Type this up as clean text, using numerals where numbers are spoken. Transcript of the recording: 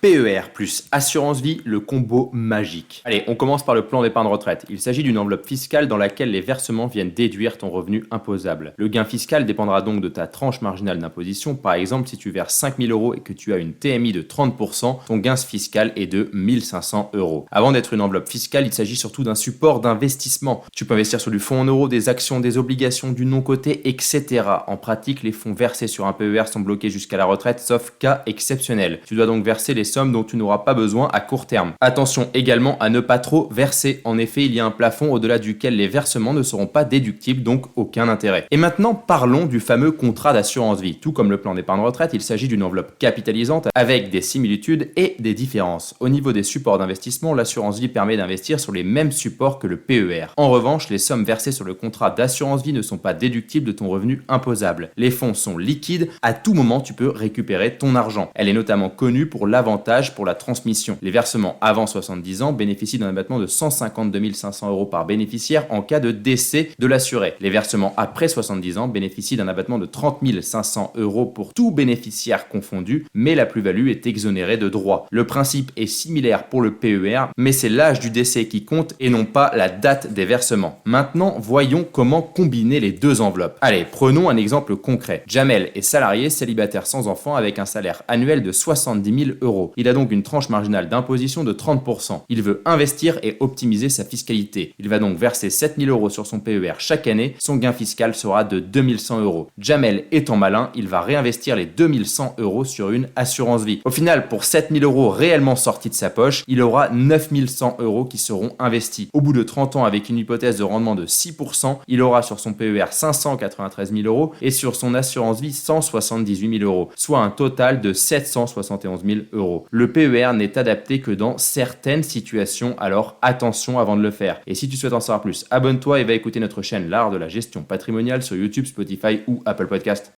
PER plus assurance vie, le combo magique. Allez, on commence par le plan d'épargne retraite. Il s'agit d'une enveloppe fiscale dans laquelle les versements viennent déduire ton revenu imposable. Le gain fiscal dépendra donc de ta tranche marginale d'imposition. Par exemple, si tu verses 5 000 euros et que tu as une TMI de 30%, ton gain fiscal est de 1 500 euros. Avant d'être une enveloppe fiscale, il s'agit surtout d'un support d'investissement. Tu peux investir sur du fonds en euros, des actions, des obligations, du non-coté, etc. En pratique, les fonds versés sur un PER sont bloqués jusqu'à la retraite, sauf cas exceptionnel. Tu dois donc verser les sommes dont tu n'auras pas besoin à court terme. Attention également à ne pas trop verser. En effet, il y a un plafond au-delà duquel les versements ne seront pas déductibles, donc aucun intérêt. Et maintenant, parlons du fameux contrat d'assurance vie. Tout comme le plan d'épargne retraite, il s'agit d'une enveloppe capitalisante avec des similitudes et des différences. Au niveau des supports d'investissement, l'assurance vie permet d'investir sur les mêmes supports que le PER. En revanche, les sommes versées sur le contrat d'assurance vie ne sont pas déductibles de ton revenu imposable. Les fonds sont liquides, à tout moment tu peux récupérer ton argent. Elle est notamment connue pour l'avantage pour la transmission. Les versements avant 70 ans bénéficient d'un abattement de 152 500 euros par bénéficiaire en cas de décès de l'assuré. Les versements après 70 ans bénéficient d'un abattement de 30 500 euros pour tout bénéficiaire confondu, mais la plus-value est exonérée de droits. Le principe est similaire pour le PER, mais c'est l'âge du décès qui compte et non pas la date des versements. Maintenant, voyons comment combiner les deux enveloppes. Allez, prenons un exemple concret. Jamel est salarié, célibataire sans enfant avec un salaire annuel de 70 000 euros. Il a donc une tranche marginale d'imposition de 30%. Il veut investir et optimiser sa fiscalité. Il va donc verser 7 000 euros sur son PER chaque année. Son gain fiscal sera de 2 100 euros. Jamel étant malin, il va réinvestir les 2 100 euros sur une assurance vie. Au final, pour 7 000 euros réellement sortis de sa poche, il aura 9 100 euros qui seront investis. Au bout de 30 ans, avec une hypothèse de rendement de 6%, il aura sur son PER 593 000 euros et sur son assurance vie 178 000 euros, soit un total de 771 000 euros. Le PER n'est adapté que dans certaines situations, alors attention avant de le faire. Et si tu souhaites en savoir plus, abonne-toi et va écouter notre chaîne L'Art de la Gestion Patrimoniale sur YouTube, Spotify ou Apple Podcast.